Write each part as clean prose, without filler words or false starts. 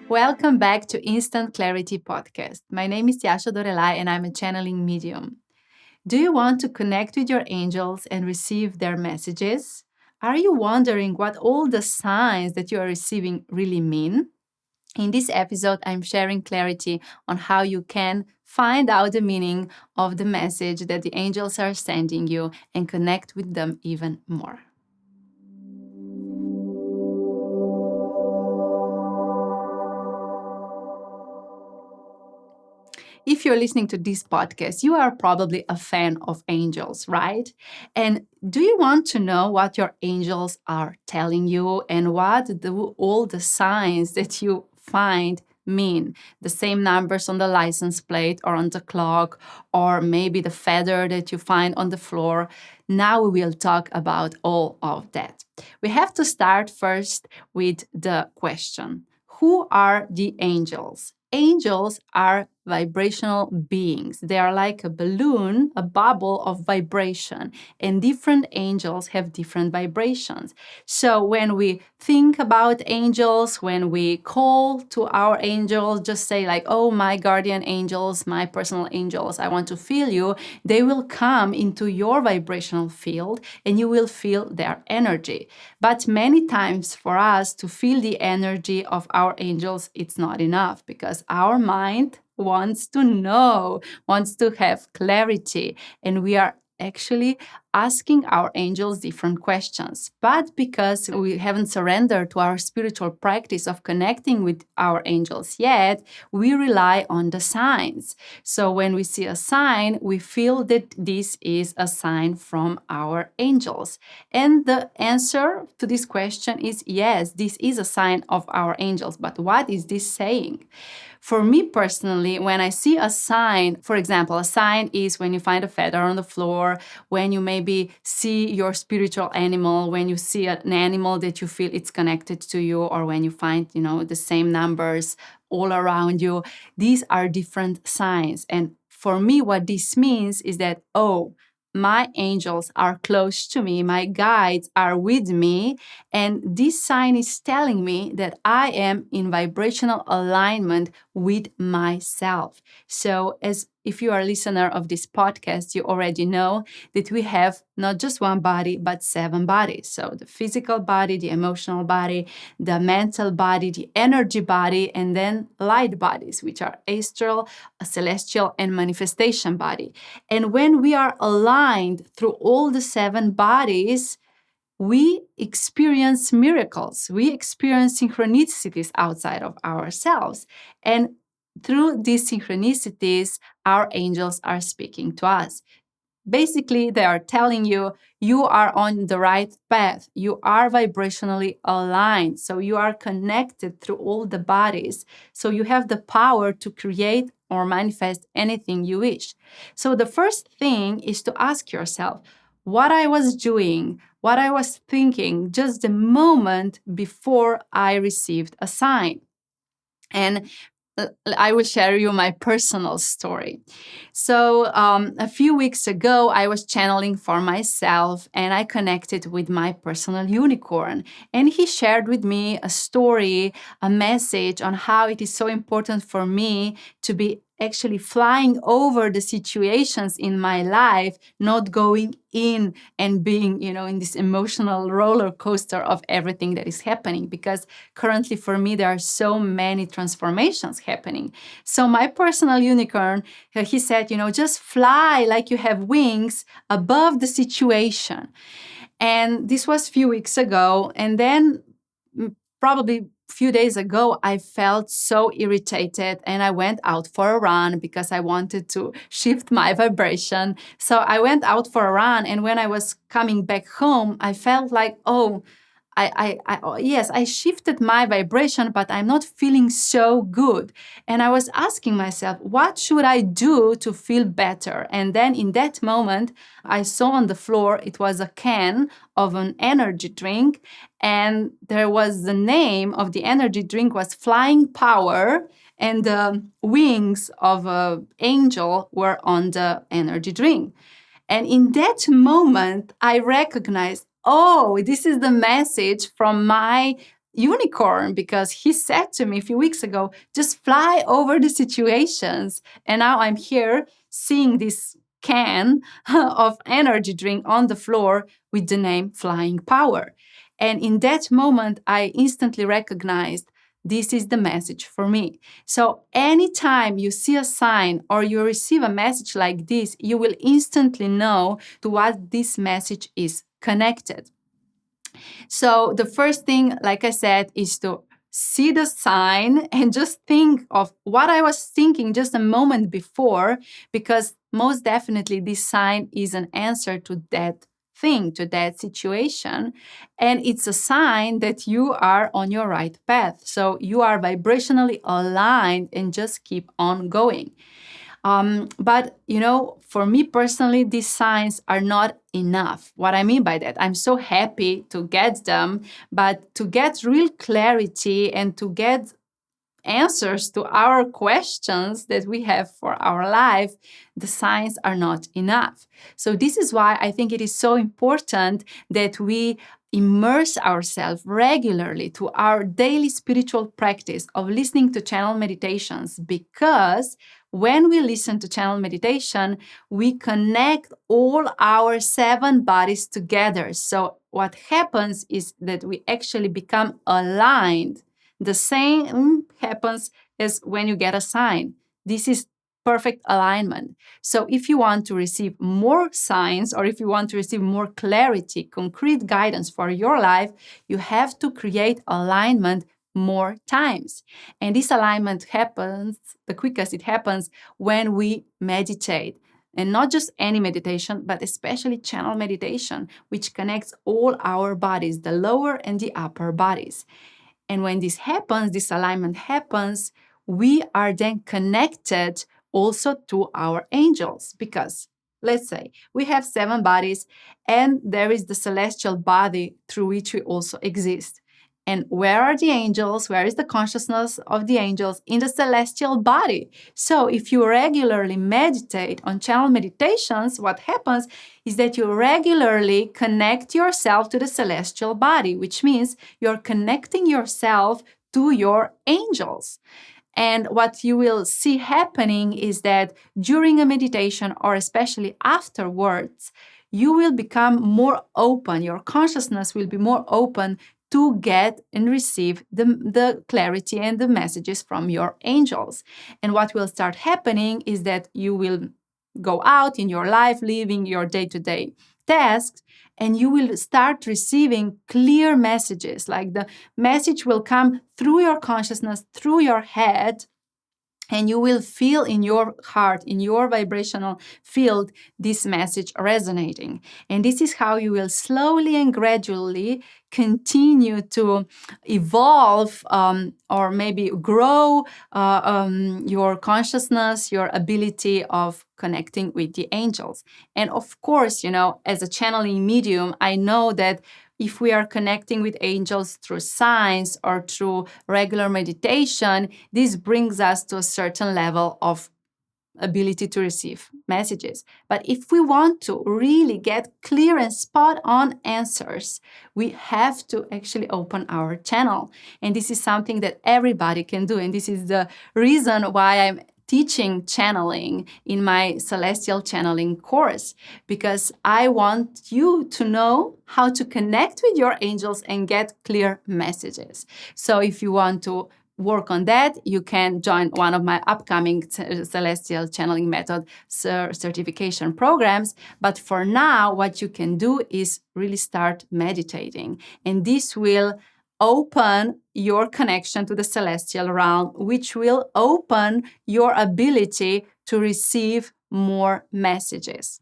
Welcome back to Instant Clarity Podcast. My name is Tjaša Dorelay and I'm a channeling medium. Do you want to connect with your angels and receive their messages? Are you wondering what all the signs that you are receiving really mean? In this episode, I'm sharing clarity on how you can find out the meaning of the message that the angels are sending you and connect with them even more. If you're listening to this podcast, you are probably a fan of angels, right? And do you want to know what your angels are telling you and what all the signs that you find mean? The same numbers on the license plate or on the clock, or maybe the feather that you find on the floor. Now we will talk about all of that. We have to start first with the question: who are the angels? Angels are vibrational beings. They are like a balloon, a bubble of vibration, and different angels have different vibrations. So when we think about angels, when we call to our angels, just say like, oh, my guardian angels, my personal angels, I want to feel you, they will come into your vibrational field and you will feel their energy. But many times for us to feel the energy of our angels, it's not enough because our mind wants to know, wants to have clarity, and we are actually asking our angels different questions. But because we haven't surrendered to our spiritual practice of connecting with our angels yet, we rely on the signs. So when we see a sign, we feel that this is a sign from our angels. And the answer to this question is yes, this is a sign of our angels. But what is this saying? For me personally, when I see a sign, for example, a sign is when you find a feather on the floor, when you maybe see your spiritual animal, when you see an animal that you feel it's connected to you, or when you find, the same numbers all around you. These are different signs. And for me, what this means is that, oh, my angels are close to me, my guides are with me, and this sign is telling me that I am in vibrational alignment with myself. So, as if you are a listener of this podcast, you already know that we have not just one body, but 7 bodies. So, the physical body, the emotional body, the mental body, the energy body, and then light bodies, which are astral, celestial, and manifestation body. And when we are aligned through all the 7 bodies, we experience miracles. We experience synchronicities outside of ourselves. And through these synchronicities, our angels are speaking to us. Basically, they are telling you, you are on the right path. You are vibrationally aligned. So you are connected through all the bodies. So you have the power to create or manifest anything you wish. So the first thing is to ask yourself, what I was doing, what I was thinking just the moment before I received a sign. And I will share you my personal story. So, a few weeks ago, I was channeling for myself and I connected with my personal unicorn. And he shared with me a story, a message on how it is so important for me to be actually flying over the situations in my life, not going in and being, in this emotional roller coaster of everything that is happening. Because currently for me, there are so many transformations happening. So my personal unicorn, he said, just fly like you have wings above the situation. And this was a few weeks ago. And then probably few days ago, I felt so irritated and I went out for a run because I wanted to shift my vibration. So I went out for a run, and when I was coming back home, I felt like, oh, yes, I shifted my vibration, but I'm not feeling so good. And I was asking myself, what should I do to feel better? And then in that moment, I saw on the floor, it was a can of an energy drink. And there was the name of the energy drink was Flying Power. And the wings of an angel were on the energy drink. And in that moment, I recognized, oh, this is the message from my unicorn, because he said to me a few weeks ago, just fly over the situations. And now I'm here seeing this can of energy drink on the floor with the name Flying Power. And in that moment, I instantly recognized this is the message for me. So anytime you see a sign or you receive a message like this, you will instantly know to what this message is connected. So the first thing, like I said, is to see the sign and just think of what I was thinking just a moment before, because most definitely this sign is an answer to that thing, to that situation. And it's a sign that you are on your right path. So you are vibrationally aligned and just keep on going. But, for me personally, these signs are not enough. What I mean by that, I'm so happy to get them, but to get real clarity and to get answers to our questions that we have for our life, the signs are not enough. So this is why I think it is so important that we immerse ourselves regularly to our daily spiritual practice of listening to channel meditations, because when we listen to channel meditation, we connect all our 7 bodies together. So what happens is that we actually become aligned. The same happens as when you get a sign. This is perfect alignment. So if you want to receive more signs, or if you want to receive more clarity, concrete guidance for your life, you have to create alignment more times. And this alignment happens, the quickest it happens, when we meditate. And not just any meditation, but especially channel meditation, which connects all our bodies, the lower and the upper bodies. And when this happens, this alignment happens, we are then connected also to our angels. Because let's say we have 7 bodies and there is the celestial body through which we also exist. And where are the angels? Where is the consciousness of the angels? In the celestial body. So if you regularly meditate on channel meditations, what happens is that you regularly connect yourself to the celestial body, which means you're connecting yourself to your angels. And what you will see happening is that during a meditation, or especially afterwards, you will become more open. Your consciousness will be more open to get and receive the clarity and the messages from your angels. And what will start happening is that you will go out in your life, living your day-to-day tasks, and you will start receiving clear messages. Like the message will come through your consciousness, through your head, and you will feel in your heart, in your vibrational field, this message resonating. And this is how you will slowly and gradually continue to evolve, or maybe grow your consciousness, your ability of connecting with the angels. And of course, as a channeling medium, I know that if we are connecting with angels through signs or through regular meditation, this brings us to a certain level of ability to receive messages. But if we want to really get clear and spot on answers, we have to actually open our channel. And this is something that everybody can do. And this is the reason why I'm teaching channeling in my celestial channeling course, because I want you to know how to connect with your angels and get clear messages. So if you want to work on that, you can join one of my upcoming celestial channeling method certification programs. But for now, what you can do is really start meditating, and this will open your connection to the celestial realm, which will open your ability to receive more messages.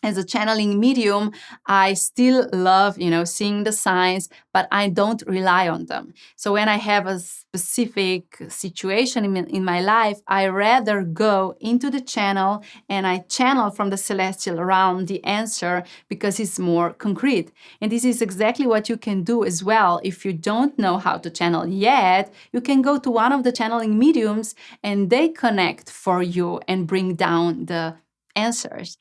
As a channeling medium, I still love, seeing the signs, but I don't rely on them. So when I have a specific situation in my life, I rather go into the channel and I channel from the celestial realm the answer, because it's more concrete. And this is exactly what you can do as well. If you don't know how to channel yet, you can go to one of the channeling mediums and they connect for you and bring down the answers.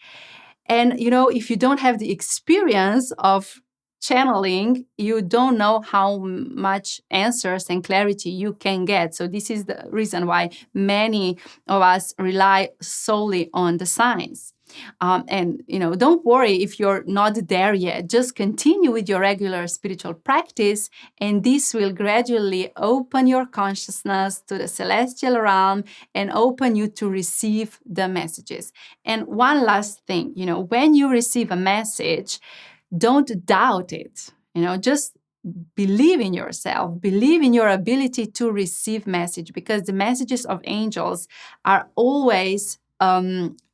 And, if you don't have the experience of channeling, you don't know how much answers and clarity you can get. So this is the reason why many of us rely solely on the signs. And don't worry if you're not there yet. Just continue with your regular spiritual practice, and this will gradually open your consciousness to the celestial realm and open you to receive the messages. And one last thing, when you receive a message, don't doubt it. Just believe in yourself, believe in your ability to receive message, because the messages of angels are always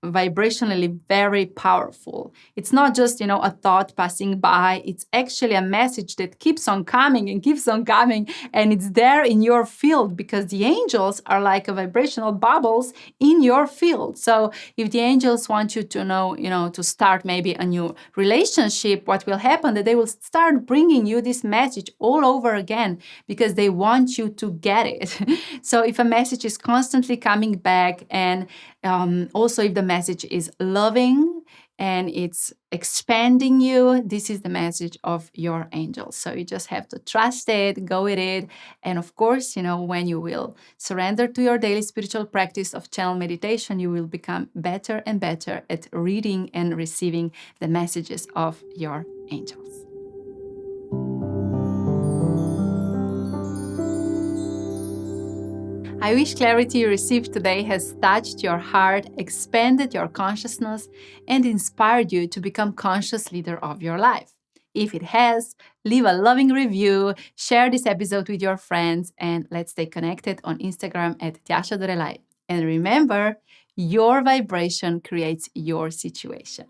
vibrationally very powerful. It's not just, a thought passing by. It's actually a message that keeps on coming and keeps on coming, and it's there in your field, because the angels are like a vibrational bubbles in your field. So if the angels want you to know, to start maybe a new relationship, what will happen that they will start bringing you this message all over again, because they want you to get it. So if a message is constantly coming back, and also if the message is loving and it's expanding you, this is the message of your angels. So you just have to trust it, go with it. And of course, when you will surrender to your daily spiritual practice of channel meditation, you will become better and better at reading and receiving the messages of your angels. I wish clarity you received today has touched your heart, expanded your consciousness, and inspired you to become conscious leader of your life. If it has, leave a loving review, share this episode with your friends, and let's stay connected on Instagram at Tjaša Dorelay. And remember, your vibration creates your situation.